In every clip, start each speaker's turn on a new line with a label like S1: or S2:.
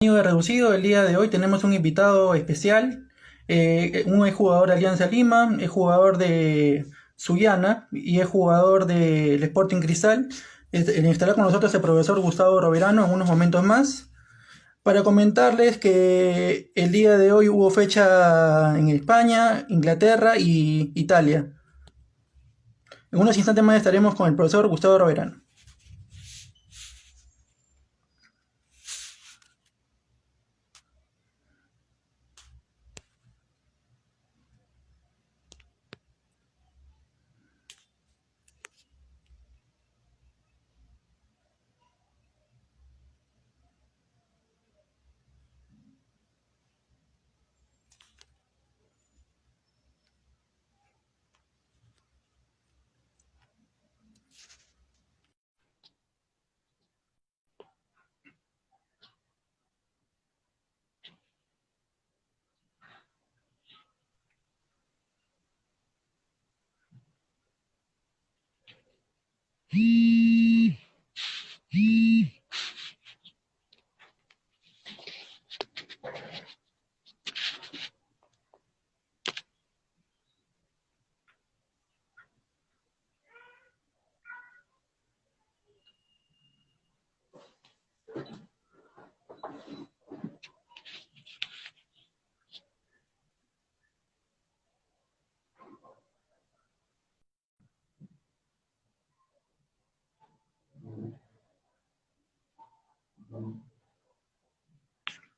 S1: De reducido, el día de hoy tenemos un invitado especial, un exjugador de Alianza Lima, es jugador de Sullana y es jugador del Sporting Cristal. Estará con nosotros el profesor Gustavo Roverano en unos momentos más para comentarles que el día de hoy hubo fecha en España, Inglaterra y Italia. En unos instantes más estaremos con el profesor Gustavo Roverano.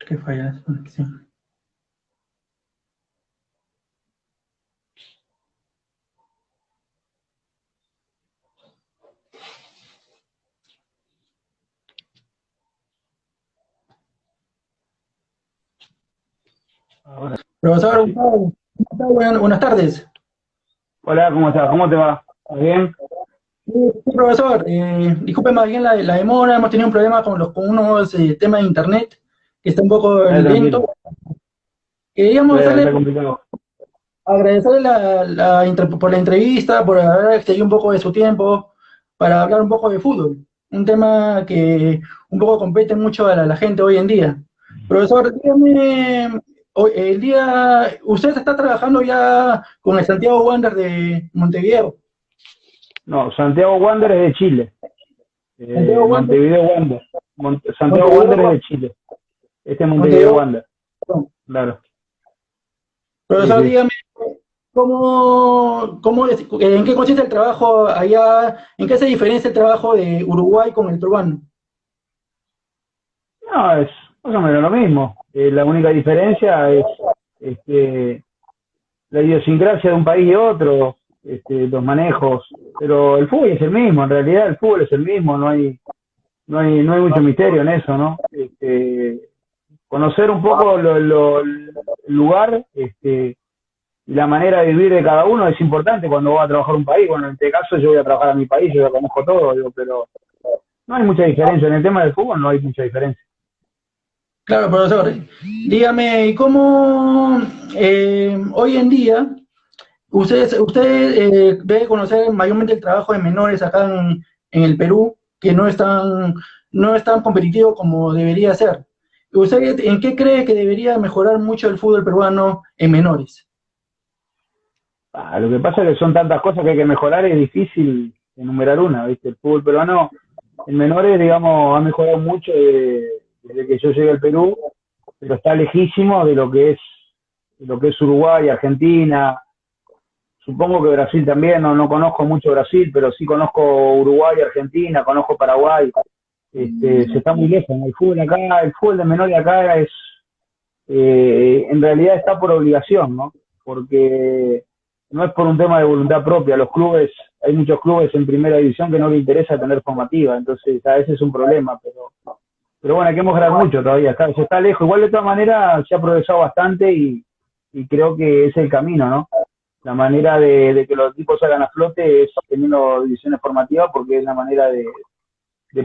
S1: ¿Qué falla? Sí.
S2: Ahora
S1: Profesor
S2: sí.
S1: Gustavo, buenas tardes.
S2: Hola, ¿cómo estás? ¿Cómo te va? ¿Estás bien?
S1: Sí, profesor, disculpe más bien la demora, hemos tenido un problema con unos temas de internet que está un poco
S2: Tranquilo.
S1: lento. Queríamos
S2: Está
S1: hacerle,
S2: complicado.
S1: agradecerle por la entrevista, por haber extendido un poco de su tiempo para hablar un poco de fútbol, un tema que un poco compete mucho a la gente hoy en día. Profesor, dígame, usted está trabajando ya con el Santiago Wander de Montevideo.
S2: No, Santiago Wander es de Chile.
S1: Santiago Wander,
S2: Montevideo Wander. Santiago Wander es
S1: Montevideo,
S2: de Chile. Este es Montevideo
S1: Montevideo.
S2: Wander. Claro. Sí,
S1: Profesor,
S2: sí.
S1: dígame, ¿en qué consiste el trabajo allá? ¿En qué se diferencia el trabajo de Uruguay con el peruano?
S2: No, es más o menos lo mismo. La única diferencia es este, la idiosincrasia de un país y otro, los manejos. Pero el fútbol es el mismo, en realidad el fútbol es el mismo, no hay mucho misterio en eso, ¿no? Conocer un poco el lugar y la manera de vivir de cada uno es importante cuando vas a trabajar un país. Bueno, en este caso yo voy a trabajar a mi país, yo ya conozco todo, digo, pero no hay mucha diferencia. En el tema del fútbol no hay mucha diferencia.
S1: Claro, profesor. Dígame, ¿y cómo hoy en día usted debe conocer mayormente el trabajo de menores acá en el Perú, que no es tan competitivo como debería ser? ¿Usted en qué cree que debería mejorar mucho el fútbol peruano en menores?
S2: Lo que pasa es que son tantas cosas que hay que mejorar, es difícil enumerar una, ¿viste? El fútbol peruano en menores, digamos, ha mejorado mucho desde que yo llegué al Perú, pero está lejísimo de lo que es Uruguay, Argentina. Supongo que Brasil también, no conozco mucho Brasil, pero sí conozco Uruguay, Argentina, conozco Paraguay. Se está muy lejos, ¿no? El fútbol acá, el fútbol de menor de acá en realidad está por obligación, ¿no? Porque no es por un tema de voluntad propia. Hay muchos clubes en primera división que no les interesa tener formativa, entonces a veces es un problema, pero bueno, hay que mejorar mucho todavía, se está lejos. Igual de todas maneras se ha progresado bastante y creo que es el camino, ¿no? La manera de que los equipos salgan a flote es teniendo divisiones formativas porque es la manera de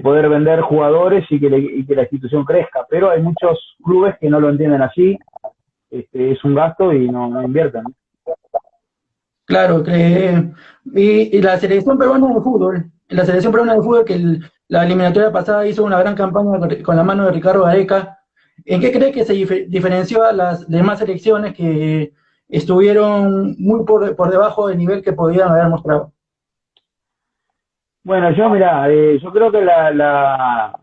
S2: poder vender jugadores y que la institución crezca. Pero hay muchos clubes que no lo entienden así, es un gasto y no invierten, ¿no?
S1: Claro, y la selección peruana de fútbol, la selección peruana de fútbol la eliminatoria pasada hizo una gran campaña con la mano de Ricardo Gareca. ¿En qué crees que se diferenció a las demás selecciones que estuvieron muy por debajo del nivel que podían haber mostrado?
S2: Bueno, yo mira, yo creo que la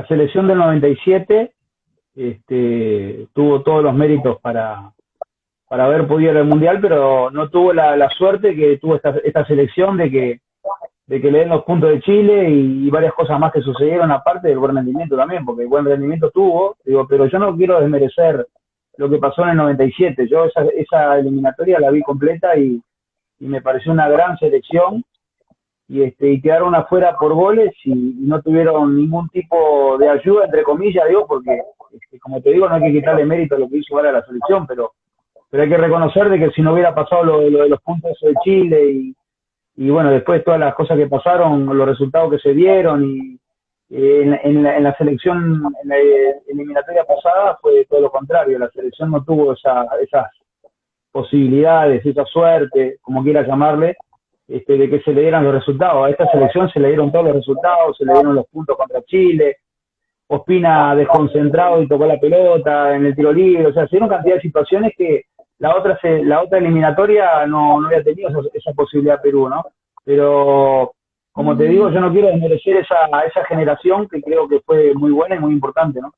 S2: selección del 97 tuvo todos los méritos para haber podido ir al Mundial, pero no tuvo la suerte que tuvo esta selección de que le den los puntos de Chile y varias cosas más que sucedieron, aparte del buen rendimiento también, porque el buen rendimiento tuvo, digo, pero yo no quiero desmerecer lo que pasó en el 97. Yo esa eliminatoria la vi completa y me pareció una gran selección y quedaron afuera por goles y no tuvieron ningún tipo de ayuda, entre comillas, digo, porque, como te digo, no hay que quitarle mérito a lo que hizo ahora la selección, pero hay que reconocer de que si no hubiera pasado lo de los puntos de Chile y bueno, después todas las cosas que pasaron, los resultados que se dieron y en la selección, en la eliminatoria pasada fue todo lo contrario, la selección no tuvo esas posibilidades, esa suerte, como quieras llamarle, de que se le dieran los resultados. A esta selección se le dieron todos los resultados, se le dieron los puntos contra Chile, Ospina desconcentrado y tocó la pelota en el tiro libre, o sea, se dieron cantidad de situaciones que la otra eliminatoria no había tenido esa posibilidad Perú, ¿no? Pero, como te digo, yo no quiero desmerecer esa generación que creo que fue muy buena y muy importante, ¿no?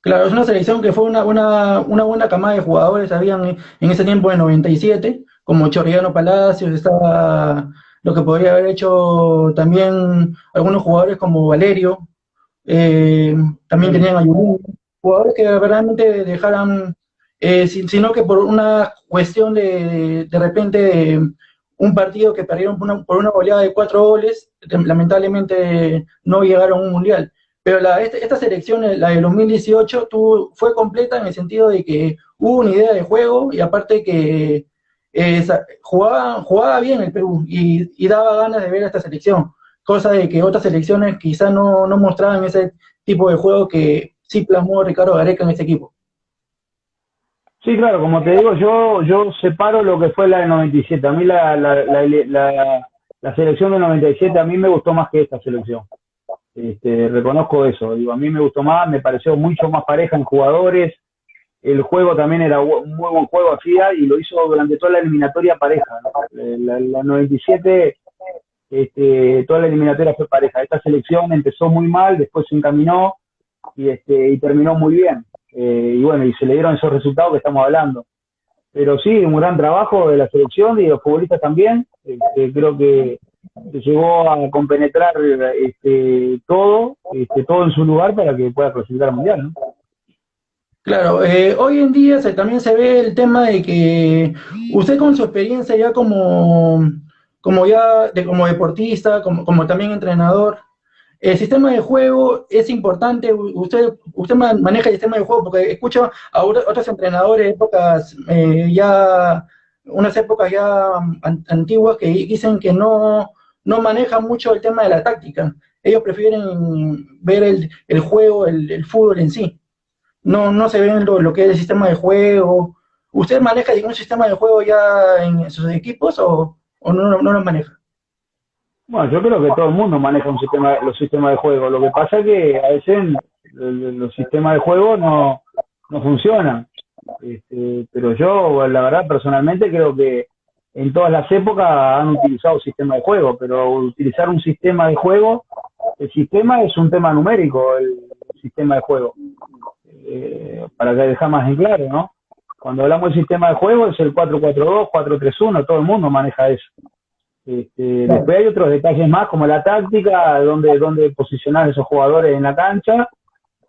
S1: Claro, es una selección que fue una buena camada de jugadores, habían en ese tiempo de 97, como Chorriano Palacios, estaba lo que podría haber hecho también algunos jugadores como Valerio, eh, también
S2: Sí,
S1: tenían a Yulín, jugadores que verdaderamente dejaran, sino que por una cuestión de repente de un partido que perdieron por una goleada de 4 goles, lamentablemente no llegaron a un mundial. Pero esta selección, la del 2018, fue completa en el sentido de que hubo una idea de juego y aparte que jugaba bien el Perú y daba ganas de ver a esta selección, cosa de que otras selecciones quizá no mostraban ese tipo de juego que sí plasmó Ricardo Gareca en este equipo.
S2: sí, claro, como te digo, yo separo lo que fue la del 97. A mí la selección del 97 a mí me gustó más que esta selección. Reconozco eso, digo, a mí me gustó más, me pareció mucho más pareja en jugadores, el juego también era un muy buen juego hacía y lo hizo durante toda la eliminatoria pareja, ¿no? La 97, toda la eliminatoria fue pareja. Esta selección empezó muy mal, después se encaminó y terminó muy bien. Y bueno, y se le dieron esos resultados que estamos hablando. Pero sí, un gran trabajo de la selección y de los futbolistas también. Creo que se llegó a compenetrar todo en su lugar para que pueda clasificar al Mundial, ¿no?
S1: Claro, hoy en día también se ve el tema de que usted con su experiencia ya como deportista, como también entrenador, el sistema de juego es importante. Usted maneja el sistema de juego porque escucho a otros entrenadores de épocas unas épocas ya antiguas que dicen que no manejan mucho el tema de la táctica. Ellos prefieren ver el juego, el fútbol en sí. No se ven lo que es el sistema de juego. ¿Usted maneja algún sistema de juego ya en sus equipos o no lo maneja?
S2: Bueno, yo creo que todo el mundo maneja los sistemas de juego. Lo que pasa es que a veces los sistemas de juego no funcionan. Pero yo, la verdad, personalmente creo que en todas las épocas han utilizado sistemas de juego, pero utilizar un sistema de juego, el sistema es un tema numérico, el sistema de juego. Para que dejar más en claro, ¿no? Cuando hablamos del sistema de juego es el 4-4-2, 4-3-1, todo el mundo maneja eso. Después hay otros detalles más, como la táctica, donde posicionar a esos jugadores en la cancha.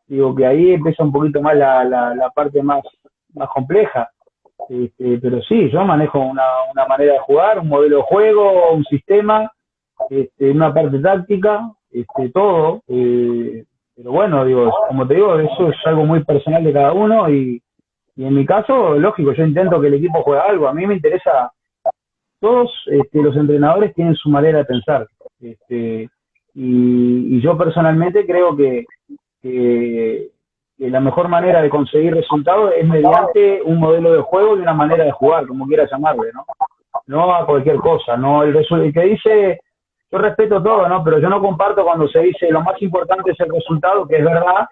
S2: Digo que ahí empieza un poquito más la parte más compleja. Pero sí, yo manejo una manera de jugar, un modelo de juego, un sistema, una parte táctica, todo. Pero bueno, digo, como te digo, eso es algo muy personal de cada uno y en mi caso, lógico, yo intento que el equipo juegue algo. A mí me interesa, todos los entrenadores tienen su manera de pensar. Y yo personalmente creo que la mejor manera de conseguir resultados es mediante un modelo de juego y una manera de jugar, como quieras llamarle, ¿no? No a cualquier cosa, ¿no? El que dice, yo respeto todo, ¿no? Pero yo no comparto cuando se dice lo más importante es el resultado, que es verdad,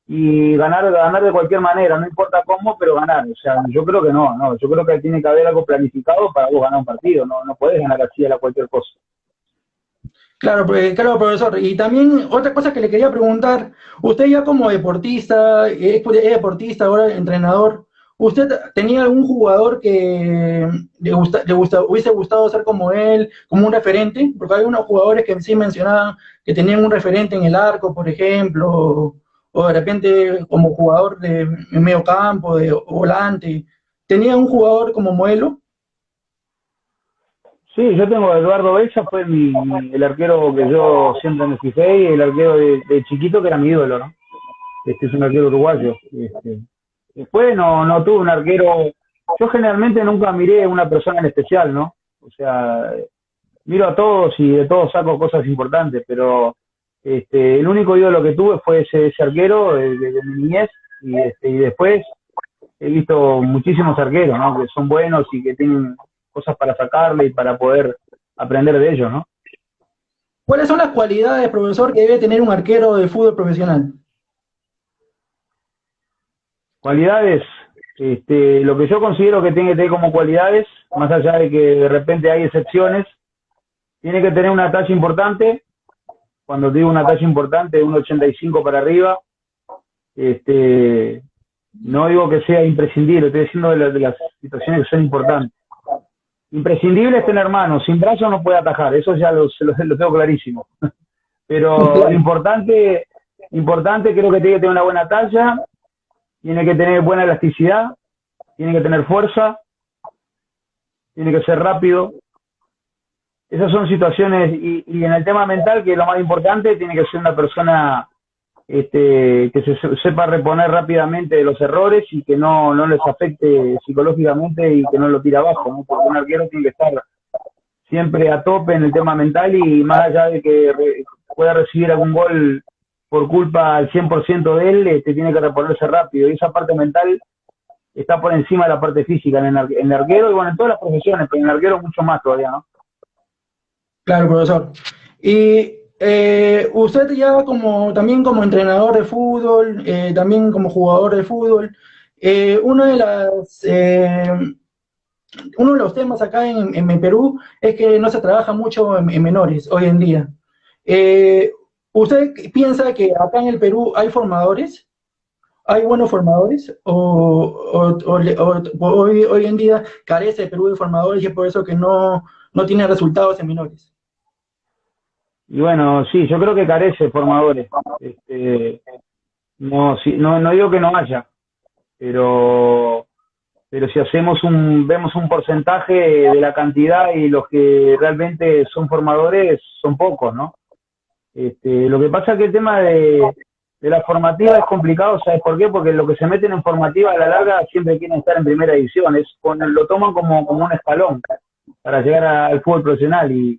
S2: y ganar de cualquier manera, no importa cómo, pero ganar. O sea, yo creo que no, yo creo que tiene que haber algo planificado para vos ganar un partido, no podés ganar así a la cualquier cosa.
S1: Claro, claro, profesor. Y también otra cosa que le quería preguntar, usted ya como deportista, es deportista, ahora entrenador, ¿usted tenía algún jugador que hubiese gustado ser como él, como un referente? Porque hay unos jugadores que sí mencionaban que tenían un referente en el arco, por ejemplo, o de repente como jugador de medio campo, de volante. ¿Tenía un jugador como modelo?
S2: Sí, yo tengo a Eduardo Belsa, fue el arquero que yo siempre me fijé y el arquero de chiquito que era mi ídolo, ¿no? Este es un arquero uruguayo. Después no tuve un arquero. Yo generalmente nunca miré a una persona en especial, ¿no? O sea, miro a todos y de todos saco cosas importantes, pero el único ídolo que tuve fue ese arquero de mi niñez y después he visto muchísimos arqueros, ¿no? Que son buenos y que tienen cosas para sacarle y para poder aprender de ellos, ¿no?
S1: ¿Cuáles son las cualidades, profesor, que debe tener un arquero de fútbol profesional?
S2: Cualidades, lo que yo considero que tiene que tener como cualidades, más allá de que de repente hay excepciones, tiene que tener una talla importante. Cuando digo una talla importante, 1,85 para arriba. No digo que sea imprescindible, estoy diciendo de las situaciones que son importantes. Imprescindible es tener manos, sin brazos no puede atajar, eso ya lo tengo clarísimo. Pero lo
S1: Claro.
S2: importante creo que tiene que tener una buena talla, tiene que tener buena elasticidad, tiene que tener fuerza, tiene que ser rápido. Esas son situaciones, y en el tema mental, que es lo más importante, tiene que ser una persona que se sepa reponer rápidamente de los errores y que no les afecte psicológicamente y que no lo tire abajo, ¿no? Porque un arquero tiene que estar siempre a tope en el tema mental y más allá de que pueda recibir algún gol por culpa al 100% de él, tiene que reponerse rápido y esa parte mental está por encima de la parte física en el arquero y bueno, en todas las profesiones, pero en el arquero mucho más todavía, ¿no?
S1: Claro, profesor. Y usted ya como también como entrenador de fútbol, también como jugador de fútbol, eh, uno de las eh, uno de los temas acá en Perú es que no se trabaja mucho en menores hoy en día. Eh, ¿Usted piensa que acá en el Perú hay formadores? ¿Hay buenos formadores? ¿O hoy en día carece el Perú de formadores y es por eso que no tiene resultados en menores?
S2: Y bueno, sí, yo creo que carece formadores. No, sí, no digo que no haya, pero si vemos un porcentaje de la cantidad y los que realmente son formadores son pocos, ¿no? Lo que pasa es que el tema de la formativa es complicado, ¿sabes por qué? Porque lo que se meten en formativa a la larga siempre quieren estar en primera división, lo toman como un escalón para llegar al fútbol profesional y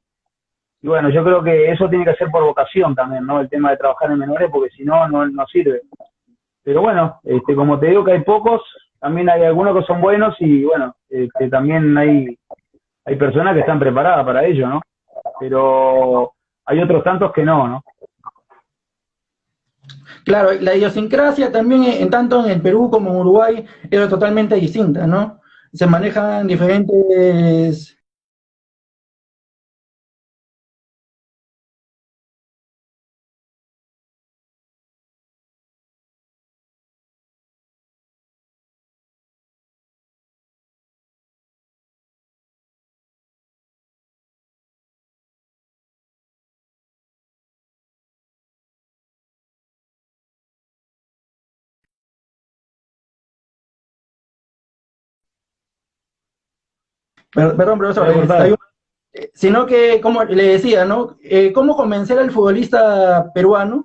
S2: bueno, yo creo que eso tiene que ser por vocación también, ¿no? El tema de trabajar en menores, porque si no sirve. Pero bueno, como te digo que hay pocos, también hay algunos que son buenos y bueno, también hay personas que están preparadas para ello, ¿no? Pero hay otros tantos que no.
S1: Claro, la idiosincrasia también, en tanto en el Perú como en Uruguay, es totalmente distinta, ¿no? Se manejan diferentes. Perdón,
S2: Se
S1: profesor,
S2: ha cortado.
S1: sino que, como le decía, ¿no? ¿Cómo convencer al futbolista peruano?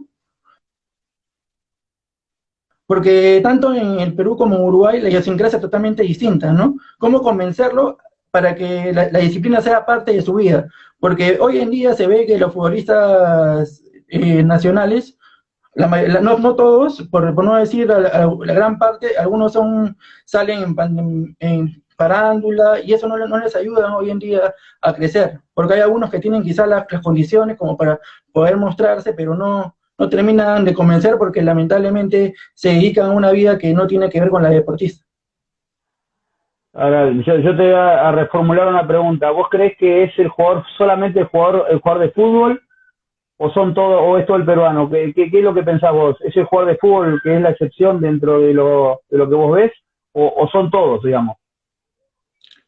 S1: Porque tanto en el Perú como en Uruguay la idiosincrasia es totalmente distinta, ¿no? ¿Cómo convencerlo para que la disciplina sea parte de su vida? Porque hoy en día se ve que los futbolistas nacionales, no todos, por no decir la gran parte, algunos salen en parándula y eso no les ayuda hoy en día a crecer, porque hay algunos que tienen quizás las condiciones como para poder mostrarse, pero no terminan de convencer porque lamentablemente se dedican a una vida que no tiene que ver con la deportista.
S2: Ahora, yo te voy a reformular una pregunta. ¿Vos crees que es el jugador, solamente el jugador de fútbol, o son todo, o es todo el peruano? ¿Qué es lo que pensás vos? ¿Es el jugador de fútbol que es la excepción dentro de lo que vos ves? O son todos, digamos?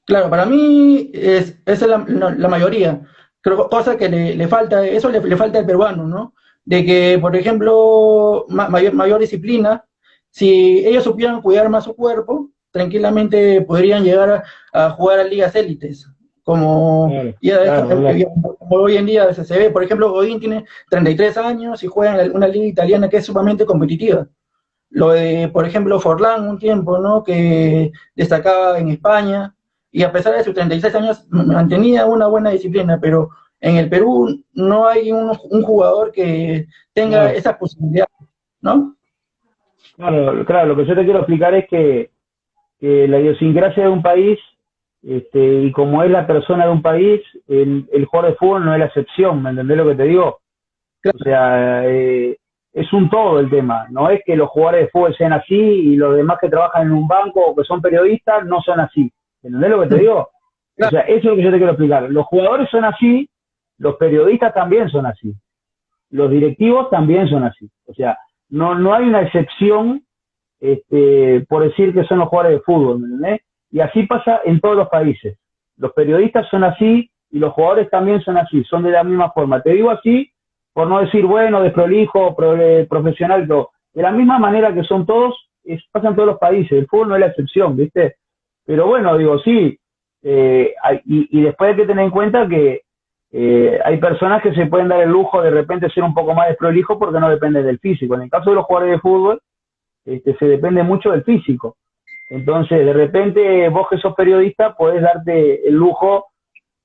S1: Claro, para mí es la mayoría. Creo, cosa que le falta, eso le falta al peruano, ¿no? De que, por ejemplo, mayor disciplina, si ellos supieran cuidar más su cuerpo, tranquilamente podrían llegar a jugar a ligas élites, como,
S2: Claro, claro, verdad.
S1: como hoy en día se ve. Por ejemplo, Godín tiene 33 años y juega en una liga italiana que es sumamente competitiva. Lo de, por ejemplo, Forlán un tiempo, ¿no? Que destacaba en España y a pesar de sus 36 años mantenía una buena disciplina, pero en el Perú no hay un jugador que tenga
S2: Claro,
S1: esa posibilidad, ¿no?
S2: claro, lo que yo te quiero explicar es que la idiosincrasia de un país, y como es la persona de un país, el jugador de fútbol no es la excepción, ¿me entendés lo que te digo? O
S1: Claro,
S2: sea, es un todo el tema. No es que los jugadores de fútbol sean así y los demás que trabajan en un banco o que son periodistas no son así. ¿Entendés lo que te digo? O
S1: claro,
S2: sea, eso es lo que yo te quiero explicar. Los jugadores son así, los periodistas también son así, los directivos también son así. O sea, no hay una excepción, por decir que son los jugadores de fútbol, ¿me entendés? Y así pasa en todos los países. Los periodistas son así y los jugadores también son así, son de la misma forma. Te digo así por no decir bueno, desprolijo, profesional, todo. De la misma manera que son todos, pasa en todos los países. El fútbol no es la excepción, ¿viste? Pero bueno, digo, sí. Y después hay que tener en cuenta que hay personas que se pueden dar el lujo de repente ser un poco más desprolijo porque no depende del físico. En el caso de los jugadores de fútbol, se depende mucho del físico. Entonces, de repente, vos que sos periodista, podés darte el lujo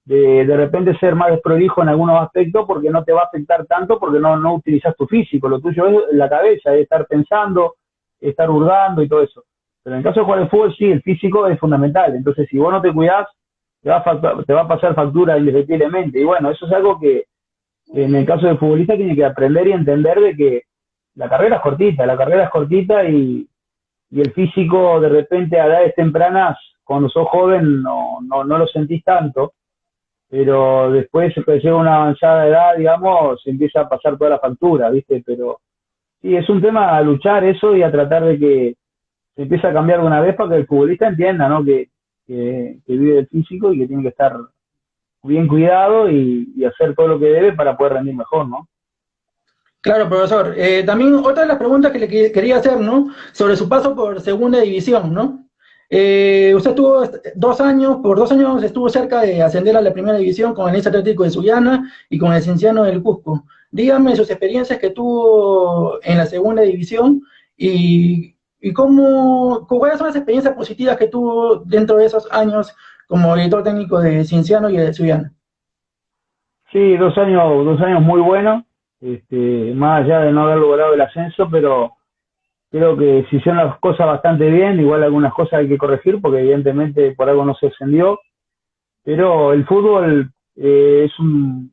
S2: de repente ser más desprolijo en algunos aspectos porque no te va a afectar tanto porque no utilizas tu físico. Lo tuyo es la cabeza, es estar pensando, estar hurgando y todo eso. Pero en el caso de jugar al fútbol, sí, el físico es fundamental. Entonces, si vos no te cuidás, te va a pasar factura indefectiblemente. Y bueno, eso es algo que en el caso del futbolista tiene que aprender y entender de que la carrera es cortita y el físico de repente a edades tempranas, cuando sos joven, no lo sentís tanto, pero después que llega una avanzada edad, digamos, se empieza a pasar toda la factura, ¿viste? Pero sí, es un tema a luchar eso y a tratar de que se empiece a cambiar de una vez para que el futbolista entienda, ¿no? Que vive del físico y que tiene que estar bien cuidado y hacer todo lo que debe para poder rendir mejor, ¿no?
S1: claro, profesor. También otra de las preguntas que quería hacer, ¿no? Sobre su paso por segunda división, ¿no? Usted estuvo 2 años, por 2 años estuvo cerca de ascender a la primera división con el Liceo Atlético de Sullana y con el Cienciano del Cusco. Dígame sus experiencias que tuvo en la segunda división y cuáles son las experiencias positivas que tuvo dentro de esos años como director técnico de Cienciano y de Sullana.
S2: Sí, 2 años muy buenos, más allá de no haber logrado el ascenso, pero creo que se hicieron las cosas bastante bien, igual algunas cosas hay que corregir porque evidentemente por algo no se ascendió, pero el fútbol es un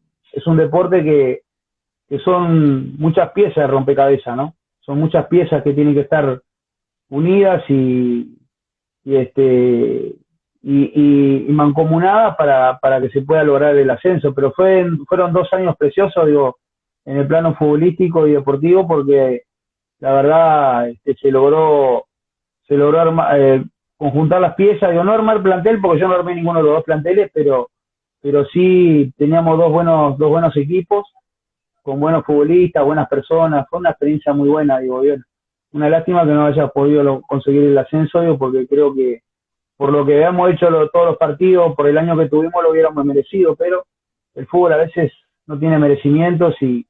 S2: deporte que son muchas piezas de rompecabezas, ¿no? Son muchas piezas que tienen que estar unidas y, este, y mancomunadas para que se pueda lograr el ascenso. Pero fueron 2 años preciosos, digo, en el plano futbolístico y deportivo, porque la verdad se logró conjuntar las piezas, digo, no armar plantel, porque yo no armé ninguno de los dos planteles, pero sí teníamos dos buenos equipos, con buenos futbolistas, buenas personas, fue una experiencia muy buena, digo, bien. Una lástima que no haya podido conseguir el ascenso, digo, porque creo que por lo que habíamos hecho todos los partidos, por el año que tuvimos, lo hubiéramos merecido, pero el fútbol a veces no tiene merecimientos y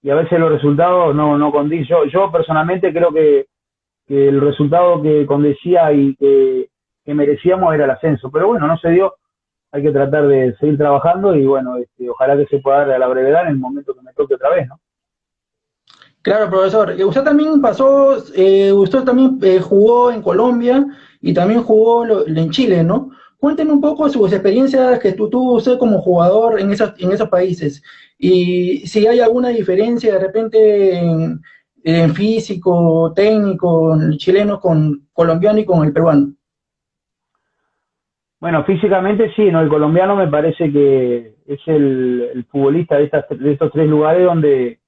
S2: a veces los resultados no condicen. Yo personalmente creo que el resultado que condecía y que merecíamos era el ascenso, pero bueno, no se dio, hay que tratar de seguir trabajando y bueno, ojalá que se pueda dar a la brevedad en el momento que me toque otra vez, ¿no?
S1: Claro, profesor. Usted también usted también jugó en Colombia y también jugó en Chile, ¿no? cuéntenme un poco sus experiencias que tú tuvo usted como jugador en esos países y si hay alguna diferencia de repente en físico, técnico, el chileno con colombiano y con el peruano.
S2: Bueno, físicamente sí, ¿no? El colombiano me parece que es el futbolista de estos tres lugares donde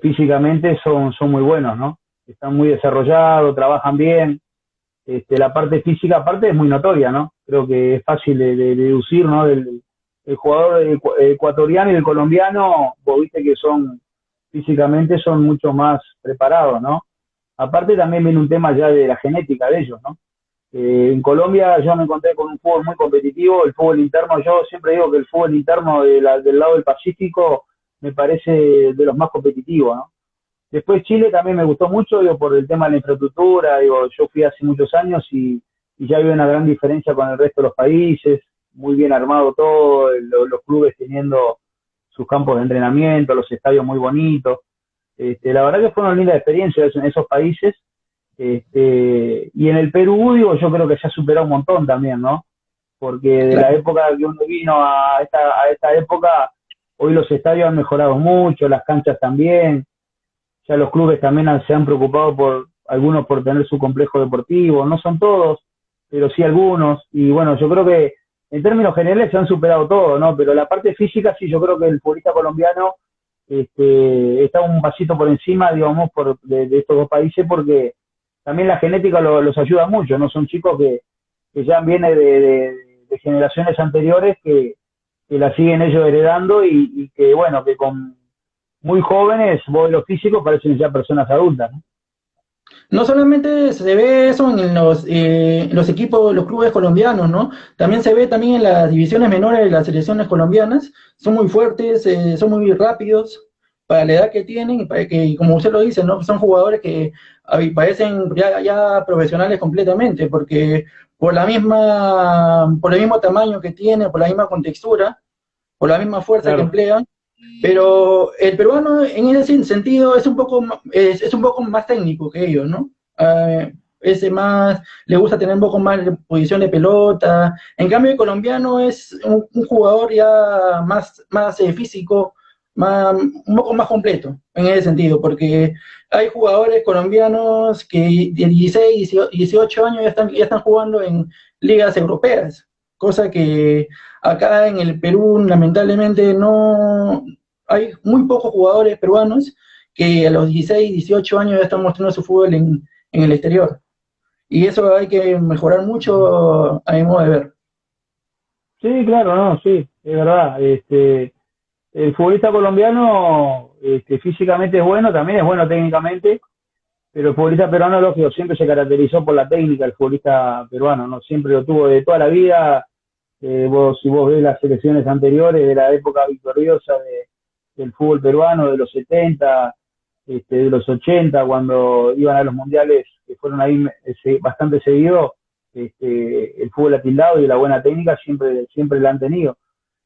S2: físicamente son muy buenos, ¿no? Están muy desarrollados, trabajan bien. La parte física, aparte, es muy notoria, ¿no? Creo que es fácil de deducir, ¿no? El jugador ecuatoriano y el colombiano, vos viste que físicamente son mucho más preparados, ¿no? Aparte también viene un tema ya de la genética de ellos, ¿no? En Colombia yo me encontré con un fútbol muy competitivo, el fútbol interno, yo siempre digo que el fútbol interno del lado del Pacífico me parece de los más competitivos, ¿no? Después Chile también me gustó mucho, digo, por el tema de la infraestructura, digo, yo fui hace muchos años y ya había una gran diferencia con el resto de los países, muy bien armado todo, los clubes teniendo sus campos de entrenamiento, los estadios muy bonitos. La verdad que fue una linda experiencia en esos países. Y en el Perú, digo, yo creo que se ha superado un montón también, ¿no? Porque de la
S1: Claro.
S2: época que uno vino a esta época, hoy los estadios han mejorado mucho, las canchas también, ya los clubes también se han preocupado por algunos por tener su complejo deportivo, no son todos, pero sí algunos, y bueno, yo creo que en términos generales se han superado todo, ¿no? Pero la parte física sí, yo creo que el futbolista colombiano está un pasito por encima, digamos, de estos dos países, porque también la genética los ayuda mucho, ¿no? Son chicos que ya vienen de generaciones anteriores que la siguen ellos heredando y que, bueno, que con muy jóvenes, vos los físicos parecen ya personas adultas, ¿no?
S1: No solamente se ve eso en los equipos, los clubes colombianos, ¿no? También se ve también en las divisiones menores de las selecciones colombianas. Son muy fuertes, son muy rápidos para la edad que tienen y para que, como usted lo dice, ¿no? Son jugadores que parecen ya profesionales completamente, porque por el mismo tamaño que tiene, por la misma contextura, por la misma fuerza que
S2: Claro.
S1: emplean, pero el peruano en ese sentido es un poco más técnico que ellos, ¿no? Ese más, le gusta tener un poco más de posición de pelota. En cambio, el colombiano es un jugador ya más físico, un poco más completo en ese sentido, porque hay jugadores colombianos que de 16, 18 años ya están jugando en ligas europeas, cosa que acá en el Perú lamentablemente no, hay muy pocos jugadores peruanos que a los 16, 18 años ya están mostrando su fútbol en el exterior. Y eso hay que mejorar mucho a mi modo de ver.
S2: Sí, claro, no, sí, es verdad. El futbolista colombiano físicamente es bueno, también es bueno técnicamente, pero el futbolista peruano, lógico, siempre se caracterizó por la técnica, el futbolista peruano, ¿no? Siempre lo tuvo de toda la vida. Si vos ves las selecciones anteriores de la época victoriosa del fútbol peruano, de los 70, de los 80, cuando iban a los mundiales, que fueron ahí bastante seguidos, el fútbol atildado y la buena técnica siempre la han tenido.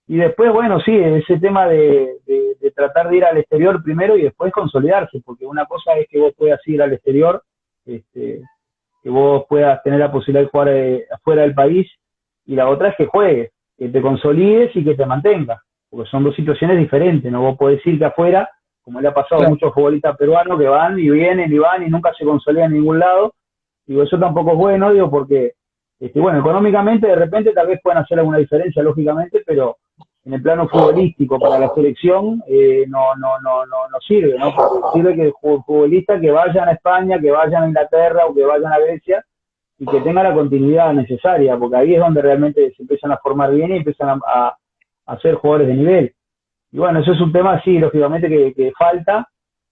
S2: Y después, bueno, sí, ese tema de tratar de ir al exterior primero y después consolidarse, porque una cosa es que vos puedas ir al exterior, este, que vos puedas tener la posibilidad de jugar afuera del país, y la otra es que juegues, que te consolides y que te mantengas, porque son dos situaciones diferentes, no vos podés ir que afuera, como le ha pasado a
S1: Claro.
S2: muchos futbolistas peruanos que van y vienen y van y nunca se consolidan en ningún lado, digo, eso tampoco es bueno, digo, porque, bueno, económicamente de repente tal vez puedan hacer alguna diferencia, lógicamente, pero en el plano futbolístico para la selección no sirve, ¿no? Porque sirve que futbolistas que vayan a España, que vayan a Inglaterra o que vayan a Grecia y que tengan la continuidad necesaria, porque ahí es donde realmente se empiezan a formar bien y empiezan a ser jugadores de nivel. Y bueno, eso es un tema, sí, lógicamente que falta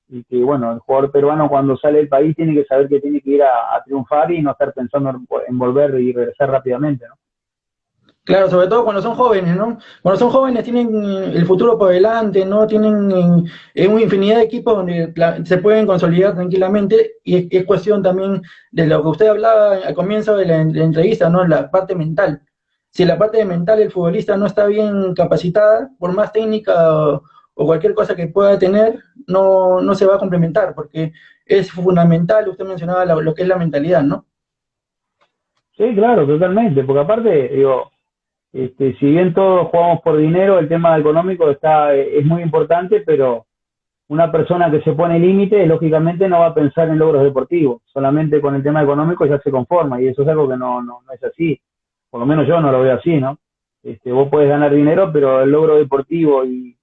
S2: y que, bueno, el jugador peruano cuando sale del país tiene que saber que tiene que ir a triunfar y no estar pensando en volver y regresar rápidamente, ¿no?
S1: Claro, sobre todo cuando son jóvenes, ¿no? Cuando son jóvenes tienen el futuro por delante, ¿no? Tienen una infinidad de equipos donde se pueden consolidar tranquilamente y es cuestión también de lo que usted hablaba al comienzo de la entrevista, ¿no? La parte mental. Si la parte mental del futbolista no está bien capacitada, por más técnica o cualquier cosa que pueda tener, no se va a complementar porque es fundamental, usted mencionaba lo que es la mentalidad, ¿no?
S2: Sí, claro, totalmente, porque aparte, digo, si bien todos jugamos por dinero, el tema económico es muy importante, pero una persona que se pone límites, lógicamente no va a pensar en logros deportivos, solamente con el tema económico ya se conforma, y eso es algo que no es así, por lo menos yo no lo veo así, ¿no? Vos podés ganar dinero, pero el logro deportivo y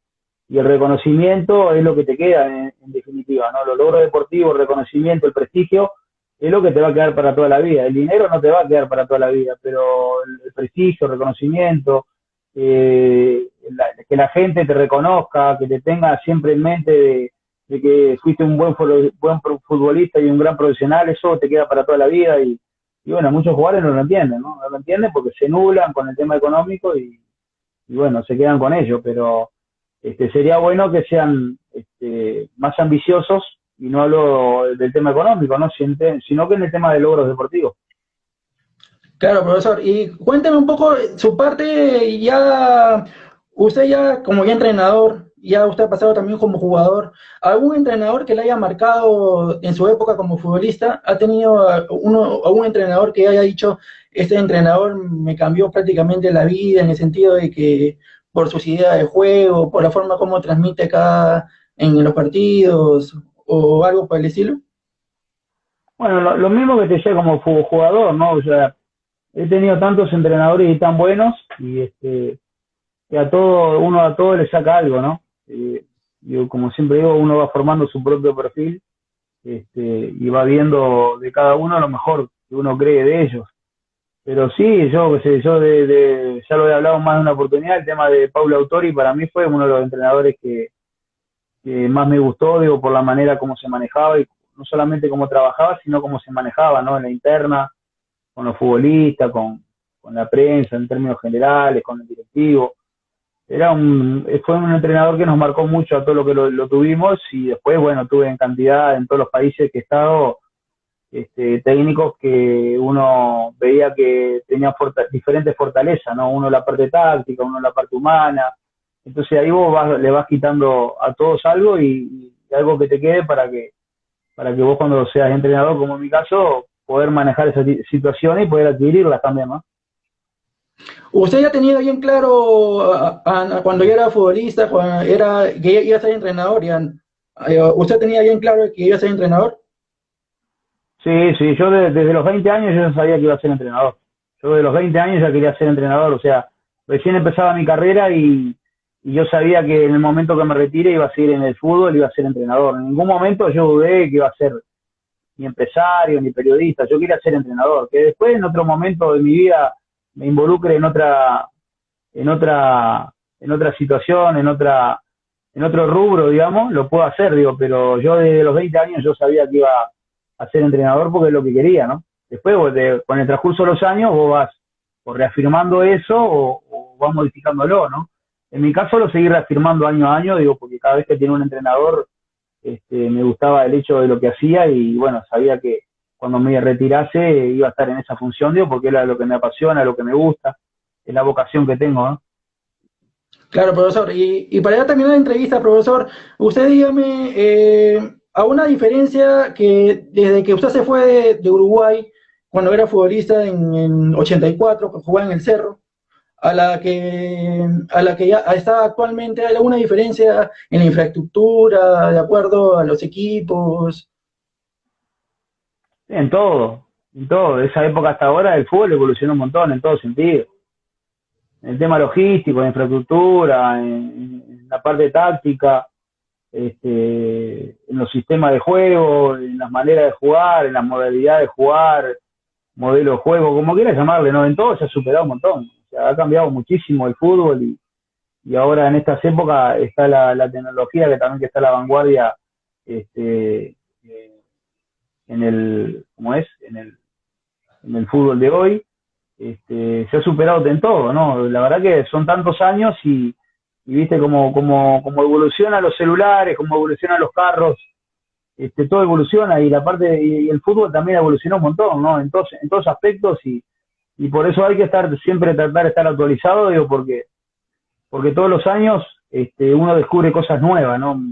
S2: el reconocimiento es lo que te queda en definitiva, ¿no? Los logros deportivos, el reconocimiento, el prestigio, es lo que te va a quedar para toda la vida. El dinero no te va a quedar para toda la vida, pero el prestigio, el reconocimiento, que la gente te reconozca, que te tenga siempre en mente de que fuiste un buen futbolista y un gran profesional, eso te queda para toda la vida y bueno, muchos jugadores no lo entienden, ¿no? No lo entienden porque se nublan con el tema económico y bueno, se quedan con ello, pero sería bueno que sean más ambiciosos, y no hablo del tema económico, ¿no? Sino que en el tema de logros deportivos.
S1: Claro, profesor. Y cuénteme un poco su parte, ya, usted ya como ya entrenador, ya usted ha pasado también como jugador, ¿algún entrenador que le haya marcado en su época como futbolista? ¿Ha tenido algún entrenador que haya dicho, este entrenador me cambió prácticamente la vida en el sentido de que por sus ideas de juego, por la forma como transmite acá en los partidos o algo por el estilo?
S2: Bueno, lo mismo que te decía como jugador, ¿no? O sea, he tenido tantos entrenadores y tan buenos, y que uno a todo le saca algo, ¿no? Yo, como siempre digo, uno va formando su propio perfil, y va viendo de cada uno lo mejor que uno cree de ellos. Pero sí, yo qué sé, ya lo he hablado más de una oportunidad, el tema de Paulo Autori para mí fue uno de los entrenadores que más me gustó, digo, por la manera como se manejaba, y no solamente cómo trabajaba, sino cómo se manejaba, ¿no? En la interna, con los futbolistas, con la prensa en términos generales, con el directivo. Fue un entrenador que nos marcó mucho a todo lo que lo tuvimos, y después, bueno, tuve en cantidad en todos los países que he estado, técnicos que uno veía que tenían diferentes fortalezas, ¿no? Uno en la parte táctica, uno en la parte humana. Entonces ahí le vas quitando a todos algo, y algo que te quede para que vos, cuando seas entrenador, como en mi caso, poder manejar esas situaciones y poder adquirirlas también, ¿no?
S1: ¿Usted ya tenía bien claro cuando ya era futbolista, cuando era que iba a ser entrenador? Ya, ¿usted tenía bien claro que iba a ser entrenador?
S2: Sí, sí, yo desde los 20 años yo ya sabía que iba a ser entrenador. Yo de los 20 años ya quería ser entrenador, o sea, recién empezaba mi carrera, y yo sabía que en el momento que me retire iba a seguir en el fútbol, iba a ser entrenador. En ningún momento yo dudé que iba a ser ni empresario ni periodista, yo quería ser entrenador. Que después en otro momento de mi vida me involucre en otra, en otra situación, en otro rubro, digamos, lo puedo hacer, digo, pero yo desde los 20 años yo sabía que iba a ser entrenador porque es lo que quería, ¿no? Después, con el transcurso de los años, vos vas o reafirmando eso o vas modificándolo, ¿no? En mi caso lo seguí reafirmando año a año, digo, porque cada vez que tiene un entrenador, me gustaba el hecho de lo que hacía, y bueno, sabía que cuando me retirase iba a estar en esa función, digo, porque era lo que me apasiona, lo que me gusta, es la vocación que tengo, ¿no?
S1: Claro, profesor. Y para ya terminar la entrevista, profesor, usted dígame, a una diferencia que desde que usted se fue de Uruguay, cuando era futbolista en 84, que jugaba en el Cerro, a la que ya está actualmente, ¿hay alguna diferencia en la infraestructura, de acuerdo a los equipos?
S2: En todo, de esa época hasta ahora el fútbol evolucionó un montón en todo sentido. En el tema logístico, en infraestructura, en la parte táctica, en los sistemas de juego, en las maneras de jugar, en las modalidades de jugar, modelo de juego, como quieras llamarle, ¿no? En todo se ha superado un montón. O sea, ha cambiado muchísimo el fútbol, y ahora en estas épocas está la tecnología, que también que está a la vanguardia, este, eh, ¿cómo es? En el fútbol de hoy. Se ha superado en todo, ¿no? La verdad que son tantos años, y viste cómo evolucionan los celulares, cómo evolucionan los carros, todo evoluciona, y la parte y el fútbol también evolucionó un montón, ¿no? En todos aspectos, y por eso hay que siempre tratar de estar actualizado, digo, porque todos los años uno descubre cosas nuevas, ¿no?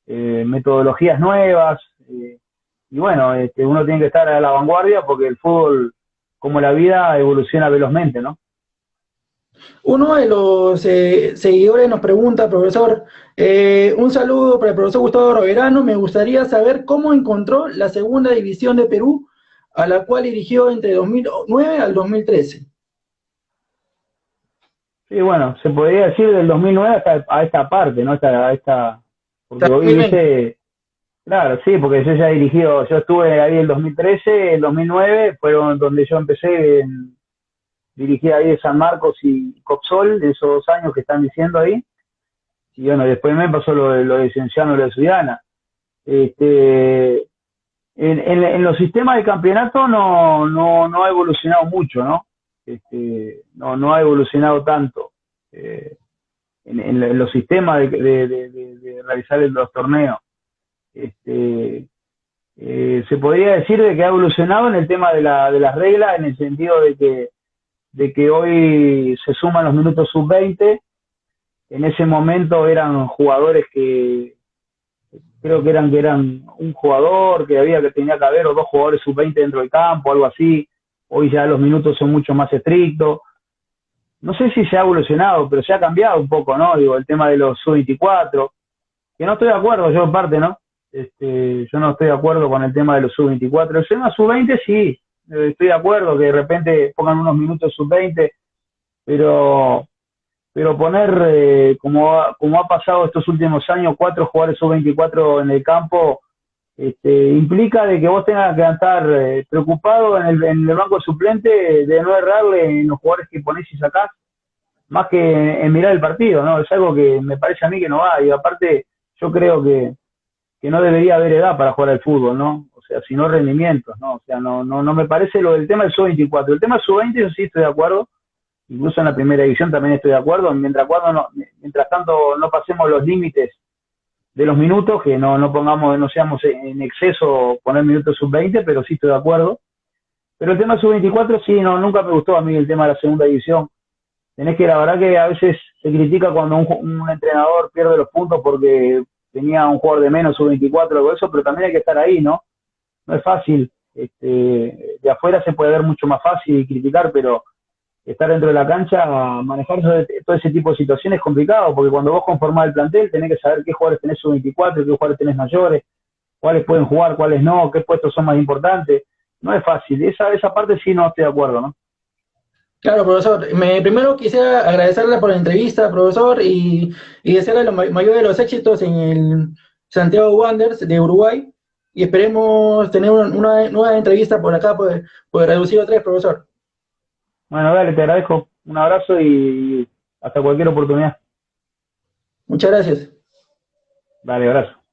S2: Metodologías nuevas, y bueno, uno tiene que estar a la vanguardia, porque el fútbol cómo la vida evoluciona velozmente, ¿no?
S1: Uno de los seguidores nos pregunta, profesor, un saludo para el profesor Gustavo Roverano. Me gustaría saber cómo encontró la segunda división de Perú, a la cual dirigió entre 2009 al 2013.
S2: Sí, bueno, se podría decir del 2009 hasta a esta parte, ¿no? Porque
S1: Hasta
S2: hoy
S1: 2020.
S2: dice, claro, sí, porque yo ya he dirigido, yo estuve ahí el 2013, el 2009, fueron donde yo empecé, dirigí ahí de San Marcos y Copsol, de esos 2 años que están diciendo ahí, y bueno, después me pasó lo de Cienciano y lo de Suyana. Este, en los sistemas de campeonato no ha evolucionado mucho, ¿no? No ha evolucionado tanto en los sistemas de realizar los torneos. Este, se podría decir de que ha evolucionado en el tema de las reglas, en el sentido de que hoy se suman los minutos sub-20. En ese momento eran jugadores que creo que eran un jugador que tenía que haber, o 2 jugadores sub-20 dentro del campo, algo así. Hoy ya los minutos son mucho más estrictos. No sé si se ha evolucionado, pero se ha cambiado un poco, ¿no? Digo, el tema de los sub-24, que no estoy de acuerdo, yo en parte, ¿no? Yo no estoy de acuerdo con el tema de los sub-24. El tema sub-20 sí, estoy de acuerdo que de repente pongan unos minutos sub-20, pero poner, como ha pasado estos últimos años, 4 jugadores sub-24 en el campo, implica de que vos tengas que estar preocupado en el banco de suplente de no errarle en los jugadores que ponés y sacás, más que en mirar el partido, ¿no? Es algo que me parece a mí que no va, y aparte yo creo que no debería haber edad para jugar al fútbol, ¿no? O sea, sino rendimientos, ¿no? O sea, no me parece lo del tema del sub-24. El tema del sub-20 yo sí estoy de acuerdo, incluso en la primera división también estoy de acuerdo, mientras tanto no pasemos los límites de los minutos, que no seamos en exceso poner minutos sub-20, pero sí estoy de acuerdo. Pero el tema sub-24 sí, no, nunca me gustó a mí el tema de la segunda división. La verdad que a veces se critica cuando un entrenador pierde los puntos porque tenía un jugador de menos sub-24 o algo de eso, pero también hay que estar ahí, ¿no? No es fácil. De afuera se puede ver mucho más fácil y criticar, pero estar dentro de la cancha, manejar todo ese tipo de situaciones es complicado, porque cuando vos conformás el plantel tenés que saber qué jugadores tenés sub-24, qué jugadores tenés mayores, cuáles pueden jugar, cuáles no, qué puestos son más importantes. No es fácil, esa parte sí no estoy de acuerdo, ¿no?
S1: Claro, profesor. Primero quisiera agradecerle por la entrevista, profesor, y desearle lo mayor de los éxitos en el Santiago Wanderers de Uruguay. Y esperemos tener una nueva entrevista por acá, por Reducido 3, profesor.
S2: Bueno, dale, te agradezco, un abrazo y hasta cualquier oportunidad.
S1: Muchas gracias.
S2: Dale, abrazo.